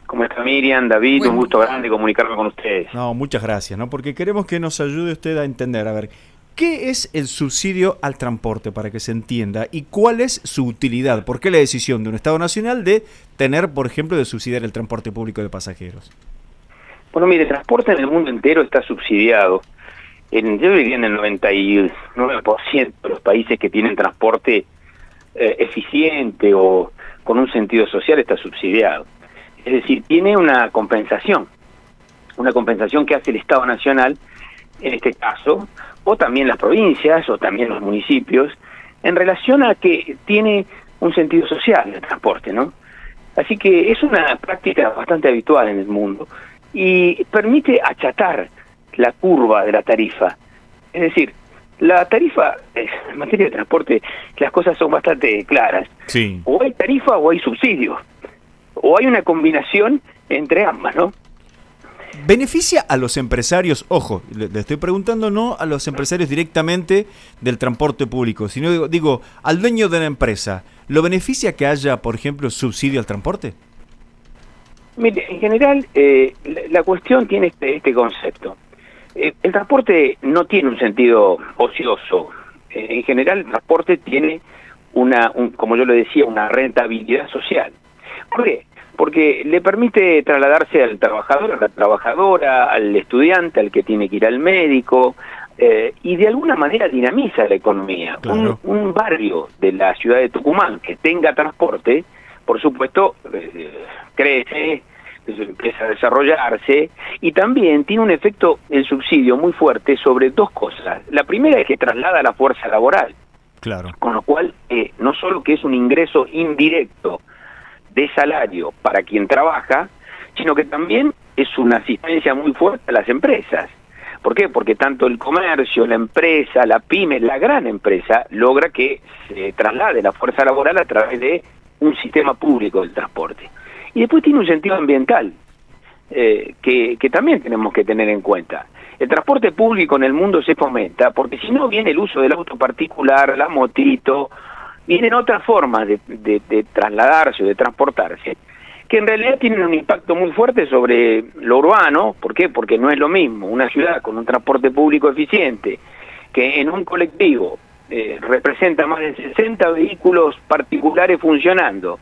¿Cómo está Miriam, David? Un Bueno, gusto grande comunicarme con ustedes. no, muchas gracias, ¿no? Porque queremos que nos ayude usted a entender, a ver, ¿qué es el subsidio al transporte para que se entienda? ¿Y cuál es su utilidad? ¿Por qué la decisión de un Estado nacional de tener, por ejemplo, de subsidiar el transporte público de pasajeros? Bueno, mire, el transporte en el mundo entero está subsidiado. Yo diría en el 99% de los países que tienen transporte eficiente o con un sentido social está subsidiado. Es decir, tiene una compensación que hace el Estado Nacional, en este caso, o también las provincias, o también los municipios, en relación a que tiene un sentido social el transporte, ¿no? Así que es una práctica bastante habitual en el mundo y permite achatar la curva de la tarifa. Es decir, la tarifa, en materia de transporte, las cosas son bastante claras. Sí. O hay tarifa o hay subsidio, o hay una combinación entre ambas, ¿no? ¿Beneficia a los empresarios? Ojo, le estoy preguntando no a los empresarios directamente del transporte público, sino digo al dueño de la empresa. ¿Lo beneficia que haya, por ejemplo, subsidio al transporte? Mire, en general, la cuestión tiene este concepto. El transporte no tiene un sentido ocioso. En general, el transporte tiene como yo le decía, una rentabilidad social. ¿Por qué? Porque le permite trasladarse al trabajador, a la trabajadora, al estudiante, al que tiene que ir al médico, y de alguna manera dinamiza la economía. Claro. Un barrio de la ciudad de Tucumán que tenga transporte, por supuesto, crece, empieza a desarrollarse, y también tiene un efecto, el subsidio, muy fuerte sobre dos cosas. La primera es que traslada la fuerza laboral, Claro. con lo cual no solo que es un ingreso indirecto de salario para quien trabaja, sino que también es una asistencia muy fuerte a las empresas. ¿Por qué? Porque tanto el comercio, la empresa, la pyme, la gran empresa, logra que se traslade la fuerza laboral a través de un sistema público del transporte. Y después tiene un sentido ambiental, que también tenemos que tener en cuenta. El transporte público en el mundo se fomenta, porque si no viene el uso del auto particular, la motito, vienen otras formas de trasladarse o de transportarse, que en realidad tienen un impacto muy fuerte sobre lo urbano. ¿Por qué? Porque no es lo mismo una ciudad con un transporte público eficiente, que en un colectivo representa más de 60 vehículos particulares funcionando,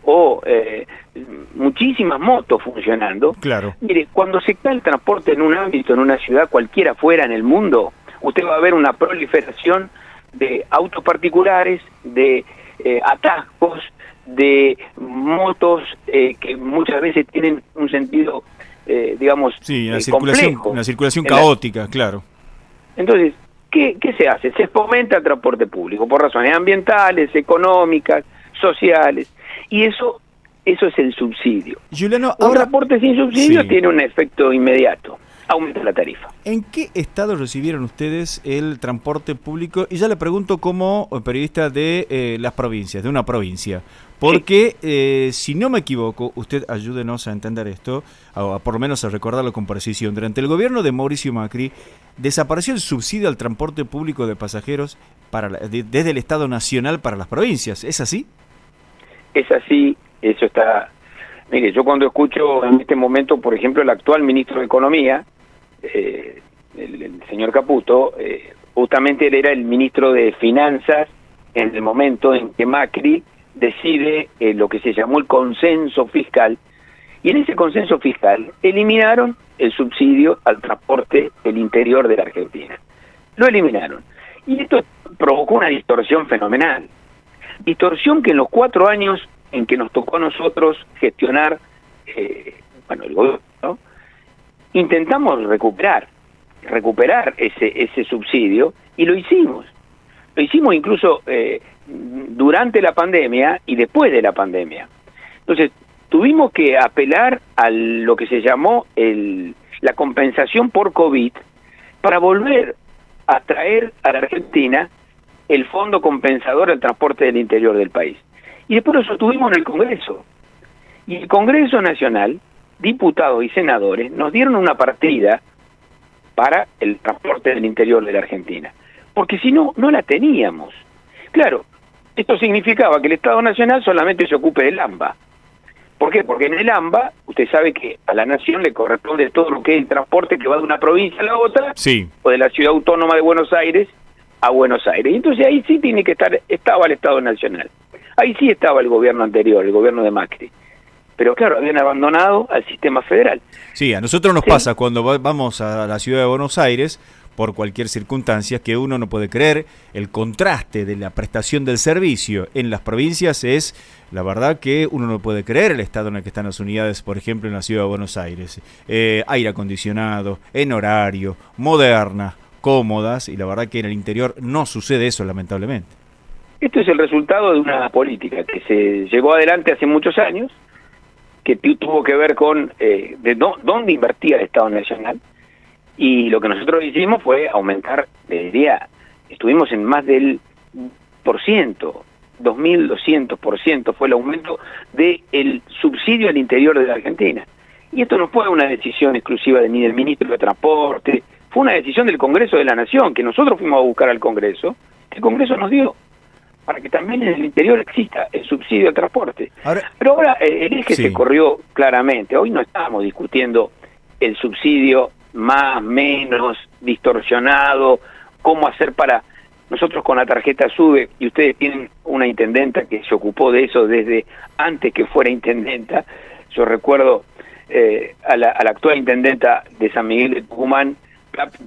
o muchísimas motos funcionando. Claro. Mire, cuando se cae el transporte en un ámbito, en una ciudad cualquiera fuera en el mundo, usted va a ver una proliferación de autos particulares, de atascos, de motos que muchas veces tienen un sentido, digamos, Sí, complejo. una circulación caótica, claro. Entonces, ¿qué se hace? Se fomenta el transporte público por razones ambientales, económicas, sociales, y eso es el subsidio. Juliano, Un ahora, transporte sin subsidio sí, tiene un efecto inmediato, aumenta la tarifa. ¿en qué estado recibieron ustedes el transporte público? Y ya le pregunto como periodista de las provincias, de una provincia. Porque, si no me equivoco, usted ayúdenos a entender esto, a por lo menos a recordarlo con precisión. Durante el gobierno de Mauricio Macri, desapareció el subsidio al transporte público de pasajeros desde el Estado Nacional para las provincias. ¿Es así? Es así, eso está... Mire, yo cuando escucho en este momento, por ejemplo, el actual ministro de Economía, el señor Caputo, justamente él era el ministro de Finanzas en el momento en que Macri decide lo que se llamó el consenso fiscal, y en ese consenso fiscal eliminaron el subsidio al transporte del interior de la Argentina. Lo eliminaron. Y esto provocó una distorsión fenomenal. Distorsión que en los 4 años en que nos tocó a nosotros gestionar, el gobierno, ¿no? Intentamos recuperar ese subsidio, y lo hicimos. Lo hicimos incluso durante la pandemia y después de la pandemia. Entonces, tuvimos que apelar a lo que se llamó la compensación por COVID para volver a traer a la Argentina el fondo compensador al transporte del interior del país. Y después lo sostuvimos en el Congreso. Y el Congreso Nacional, diputados y senadores, nos dieron una partida para el transporte del interior de la Argentina. Porque si no, no la teníamos. Claro, esto significaba que el Estado Nacional solamente se ocupe del AMBA. ¿Por qué? Porque en el AMBA usted sabe que a la nación le corresponde todo lo que es el transporte que va de una provincia a la otra, Sí. o de la ciudad autónoma de Buenos Aires a Buenos Aires. Y entonces ahí sí tiene que estaba el Estado Nacional. Ahí sí estaba el gobierno anterior, el gobierno de Macri. Pero claro, habían abandonado al sistema federal. Sí, a nosotros nos Sí. pasa cuando vamos a la ciudad de Buenos Aires, por cualquier circunstancia, que uno no puede creer el contraste de la prestación del servicio en las provincias es, la verdad que uno no puede creer el estado en el que están las unidades, por ejemplo, en la ciudad de Buenos Aires. Aire acondicionado, en horario, modernas, cómodas, y la verdad que en el interior no sucede eso, lamentablemente. Esto es el resultado de una política que se llevó adelante hace muchos años, que tuvo que ver con dónde invertía el Estado Nacional, y lo que nosotros hicimos fue aumentar, le diría, estuvimos en más del %, 2.200% fue el aumento del subsidio al interior de la Argentina. Y esto no fue una decisión exclusiva ni del ministro de Transporte, fue una decisión del Congreso de la Nación, que nosotros fuimos a buscar al Congreso, el Congreso nos dio, para que también en el interior exista el subsidio al transporte. Pero ahora el eje Sí. se corrió claramente. Hoy no estamos discutiendo el subsidio más, menos, distorsionado, cómo hacer para... Nosotros con la tarjeta SUBE, y ustedes tienen una intendenta que se ocupó de eso desde antes que fuera intendenta. Yo recuerdo a la actual intendenta de San Miguel de Tucumán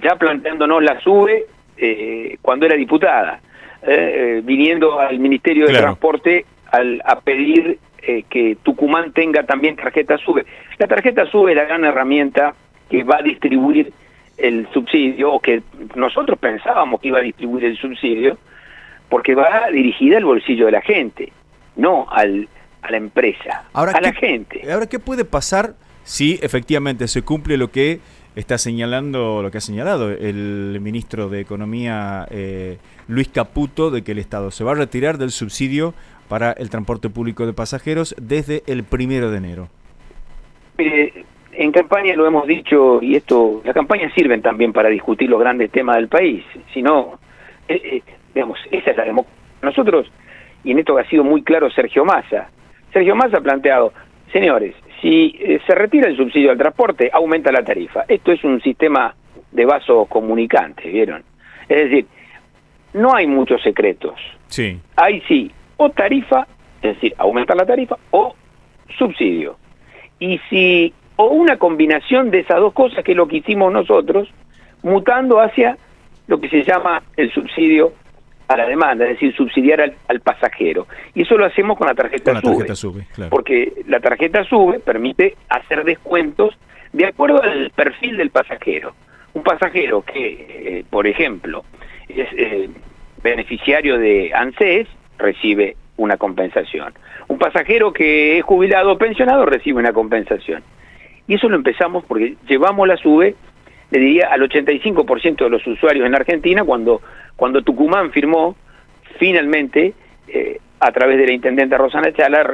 ya planteándonos la SUBE cuando era diputada. Viniendo al Ministerio de Claro. Transporte a pedir que Tucumán tenga también tarjeta SUBE. La tarjeta SUBE es la gran herramienta que va a distribuir el subsidio, o que nosotros pensábamos que iba a distribuir el subsidio, porque va dirigida al bolsillo de la gente, no a la empresa, Ahora, a la gente. Ahora, ¿qué puede pasar si efectivamente se cumple lo que está señalando, lo que ha señalado el ministro de Economía, Luis Caputo, de que el Estado se va a retirar del subsidio para el transporte público de pasajeros desde el 1 de enero? Mire, en campaña lo hemos dicho, y las campañas sirven también para discutir los grandes temas del país. Si no, digamos, esa es la democracia. Nosotros, y en esto ha sido muy claro Sergio Massa ha planteado, señores, si se retira el subsidio al transporte, aumenta la tarifa. Esto es un sistema de vaso comunicante, ¿vieron? Es decir, no hay muchos secretos. Sí. Hay sí, o tarifa, es decir, aumentar la tarifa, o subsidio. O una combinación de esas dos cosas, que es lo que hicimos nosotros, mutando hacia lo que se llama el subsidio a la demanda, es decir, subsidiar al pasajero. Y eso lo hacemos con la tarjeta SUBE. Con la tarjeta SUBE, claro. Porque la tarjeta SUBE permite hacer descuentos de acuerdo al perfil del pasajero. Un pasajero que, por ejemplo, es beneficiario de ANSES, recibe una compensación. Un pasajero que es jubilado o pensionado recibe una compensación. Y eso lo empezamos porque llevamos la SUBE, le diría, al 85% de los usuarios en Argentina, cuando Tucumán firmó finalmente, a través de la intendenta Rosana Chala,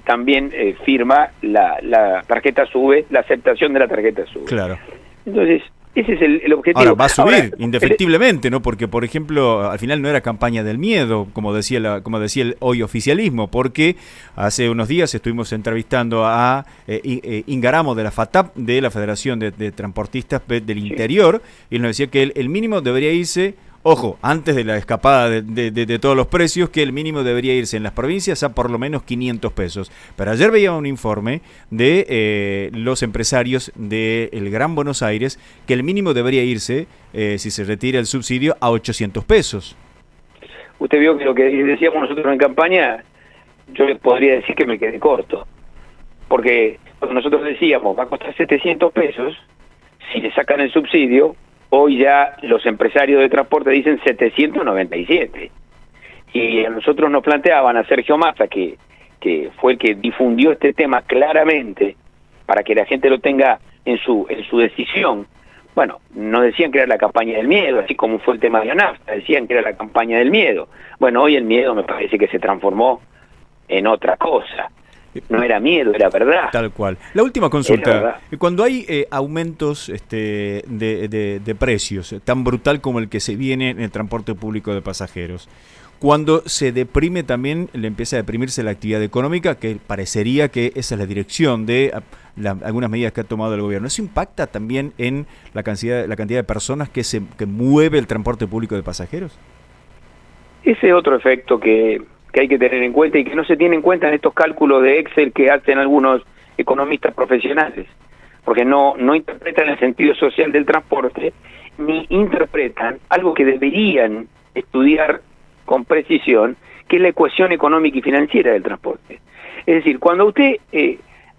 también firma la tarjeta SUBE, la aceptación de la tarjeta SUBE. Claro. Entonces, ese es el objetivo. Ahora, va a subir Ahora, indefectiblemente, ¿no? Porque, por ejemplo, al final no era campaña del miedo, como decía el hoy oficialismo, porque hace unos días estuvimos entrevistando a Ingaramo de la FATAP, de la Federación de Transportistas del Interior, y él nos decía que el mínimo debería irse, ojo, antes de la escapada de todos los precios, que el mínimo debería irse en las provincias a por lo menos 500 pesos. Pero ayer veía un informe de los empresarios del Gran Buenos Aires que el mínimo debería irse, si se retira el subsidio, a 800 pesos. Usted vio que lo que decíamos nosotros en campaña, yo les podría decir que me quedé corto. Porque cuando nosotros decíamos, va a costar 700 pesos, si le sacan el subsidio, hoy ya los empresarios de transporte dicen 797. Y a nosotros nos planteaban, a Sergio Massa, que fue el que difundió este tema claramente para que la gente lo tenga en su decisión. Bueno, nos decían que era la campaña del miedo, así como fue el tema de la nafta, decían que era la campaña del miedo. Bueno, hoy el miedo me parece que se transformó en otra cosa. No era miedo, era verdad. Tal cual. La última consulta. Cuando hay aumentos de precios tan brutal como el que se viene en el transporte público de pasajeros, Cuando se deprime también, le empieza a deprimirse la actividad económica, que parecería que esa es la dirección de algunas medidas que ha tomado el gobierno. ¿Eso impacta también en la cantidad de personas que mueve el transporte público de pasajeros? Ese es otro efecto que hay que tener en cuenta y que no se tiene en cuenta en estos cálculos de Excel que hacen algunos economistas profesionales, porque no interpretan el sentido social del transporte, ni interpretan algo que deberían estudiar con precisión, que es la ecuación económica y financiera del transporte. Es decir, cuando usted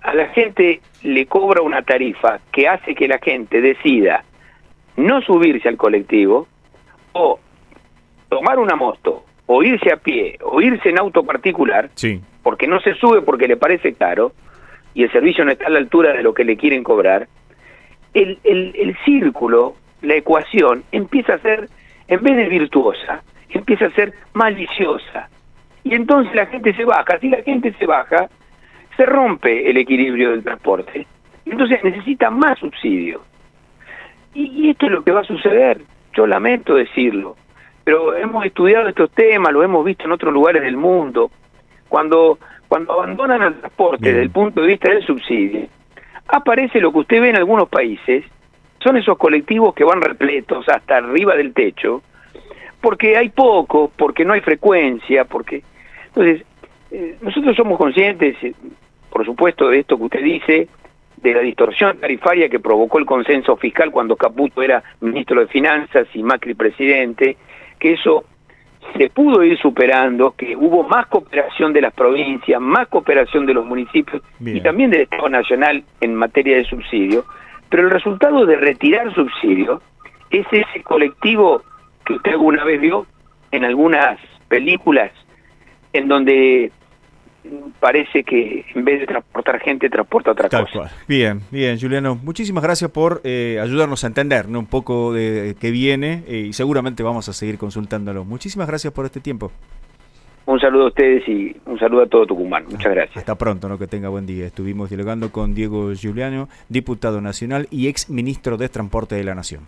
a la gente le cobra una tarifa que hace que la gente decida no subirse al colectivo, o tomar una moto, o irse a pie, o irse en auto particular, sí, porque no se sube porque le parece caro, y el servicio no está a la altura de lo que le quieren cobrar, el círculo, la ecuación, empieza a ser, en vez de virtuosa, empieza a ser maliciosa. Y entonces la gente se baja. Si la gente se baja, se rompe el equilibrio del transporte. Y entonces necesita más subsidio. Y esto es lo que va a suceder. Yo lamento decirlo, pero hemos estudiado estos temas, lo hemos visto en otros lugares del mundo. Cuando abandonan el transporte desde el punto de vista del subsidio, aparece lo que usted ve en algunos países, son esos colectivos que van repletos hasta arriba del techo, porque hay poco, porque no hay frecuencia, porque... Entonces, nosotros somos conscientes, por supuesto, de esto que usted dice, de la distorsión tarifaria que provocó el consenso fiscal cuando Caputo era ministro de Finanzas y Macri presidente, que eso se pudo ir superando, que hubo más cooperación de las provincias, más cooperación de los municipios y también del Estado Nacional en materia de subsidio, pero el resultado de retirar subsidio es ese colectivo que usted alguna vez vio en algunas películas en donde parece que en vez de transportar gente, transporta otra cosa. Cual. Bien, Juliano. Muchísimas gracias por ayudarnos a entender, ¿no?, un poco de qué viene y seguramente vamos a seguir consultándolo. Muchísimas gracias por este tiempo. Un saludo a ustedes y un saludo a todo Tucumán. Muchas gracias. Hasta pronto, ¿no? Que tenga buen día. Estuvimos dialogando con Diego Giuliano, diputado nacional y ex ministro de Transporte de la Nación.